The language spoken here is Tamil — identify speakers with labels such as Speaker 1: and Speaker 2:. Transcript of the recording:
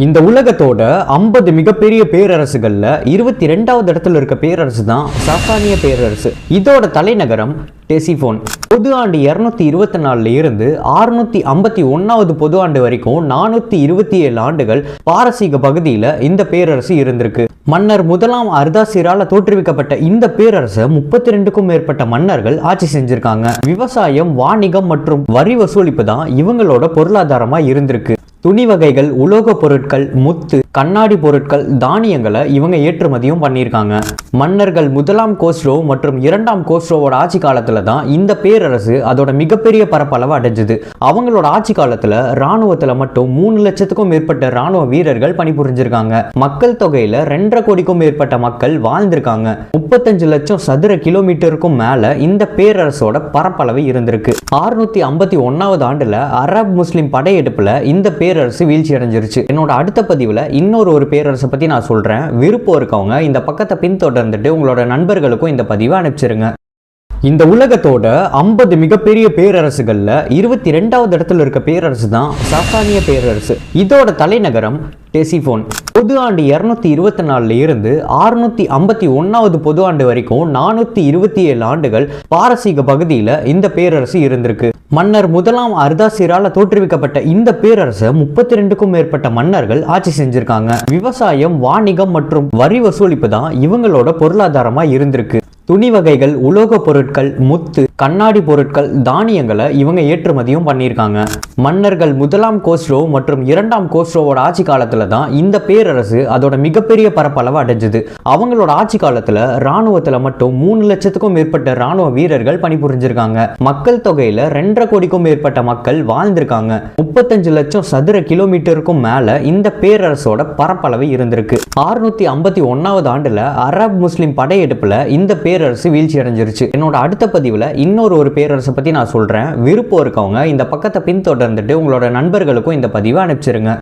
Speaker 1: இந்த உலகத்தோட 50 மிகப்பெரிய பேரரசுகள்ல 22வது இடத்துல இருக்க பேரரசு தான் சசானிய பேரரசு. இதோட தலைநகரம் டெசிஃபோன். பொது ஆண்டு 224 இருந்து 651வது பொது ஆண்டு வரைக்கும் 427 ஆண்டுகள் பாரசீக பகுதியில் இந்த பேரரசு இருந்திருக்கு. மன்னர் முதலாம் அர்தாசிரால தோற்றுவிக்கப்பட்ட இந்த பேரரசை 32க்கும் மேற்பட்ட மன்னர்கள் ஆட்சி செஞ்சிருக்காங்க. விவசாயம், வாணிகம் மற்றும் வரி வசூலிப்பு தான் இவங்களோட பொருளாதாரமா இருந்திருக்கு. துணி வகைகள், உலோக பொருட்கள், முத்து, கண்ணாடி பொருட்கள், தானியங்களை இவங்க ஏற்றுமதியும் பண்ணியிருக்காங்க. மன்னர்கள் முதலாம் கோஸ்ரோ மற்றும் இரண்டாம் கோஸ்ரோவோட ஆட்சி காலத்துல தான் இந்த பேரரசு அதோட மிகப்பெரிய பரப்பளவை அடைஞ்சது. அவங்களோட ஆட்சி காலத்துல ராணுவத்துல மட்டும் 3 லட்சத்துக்கும் மேற்பட்ட ராணுவ வீரர்கள் பணிபுரிஞ்சிருக்காங்க. மக்கள் தொகையில 2.5 கோடிக்கும் மேற்பட்ட மக்கள் வாழ்ந்திருக்காங்க. 35 லட்சம் சதுர கிலோமீட்டருக்கும் மேல இந்த பேரரசோட பரப்பளவு இருந்திருக்கு. 651வது ஆண்டுல அரப் முஸ்லிம் படையெடுப்புல இந்த பேரரசு வீழ்ச்சி அடைஞ்சிருச்சு. என்னோட அடுத்த பதிவுல இன்னொரு பேரரசை பத்தி நான் சொல்றேன். விருப்பம் இருக்கவங்க இந்த பக்கத்தை பின்தொடர்ந்துட்டு உங்களோட நண்பர்களுக்கும் இந்த பதிவை அனுப்பிச்சிருங்க. இந்த உலகத்தோட 50 மிகப்பெரிய பேரரசுகள்ல 22வது இடத்துல இருக்க பேரரசு தான் சசானிய பேரரசு. இதோட தலைநகரம் டெசிஃபோன். பொது ஆண்டு 224 இருந்து 651வது பொது ஆண்டு வரைக்கும் 427 ஆண்டுகள் பாரசீக பகுதியில் இந்த பேரரசு இருந்திருக்கு. மன்னர் முதலாம் அர்தாசிரால தோற்றுவிக்கப்பட்ட இந்த பேரரசை 32க்கும் மேற்பட்ட மன்னர்கள் ஆட்சி செஞ்சிருக்காங்க. விவசாயம், வாணிகம் மற்றும் வரி வசூலிப்பு தான் இவங்களோட பொருளாதாரமா இருந்திருக்கு. துணி வகைகள், உலோக பொருட்கள், முத்து, கண்ணாடி பொருட்கள், தானியங்களை இவங்க ஏற்றுமதியும் பண்ணியிருக்காங்க. மன்னர்கள் முதலாம் கோஸ்ரோ மற்றும் இரண்டாம் கோஸ்ரோவோட ஆட்சி காலத்துல தான் இந்த பேரரசு அதோட மிகப்பெரிய பரப்பளவை அடைஞ்சது. அவங்களோட ஆட்சி காலத்துல ராணுவத்துல மட்டும் 3 லட்சத்துக்கும் மேற்பட்ட ராணுவ வீரர்கள் பணிபுரிஞ்சிருக்காங்க. மக்கள் தொகையில 2.5 கோடிக்கும் மேற்பட்ட மக்கள் வாழ்ந்திருக்காங்க. 35 லட்சம் சதுர கிலோமீட்டருக்கும் மேல இந்த பேரரசோட பரப்பளவு இருந்திருக்கு. 651வது ஆண்டுல அரப் முஸ்லிம் படையெடுப்புல இந்த பேரரசு வீழ்ச்சி அடைஞ்சிருச்சு. என்னோட அடுத்த பதிவுல இன்னொரு பேரரசை பத்தி நான் சொல்றேன். விருப்பம் இருக்கவங்க இந்த பக்கத்தை பின்தொடர்ந்துட்டு உங்களோட நண்பர்களுக்கும் இந்த பதிவை அனுப்பிச்சிருங்க.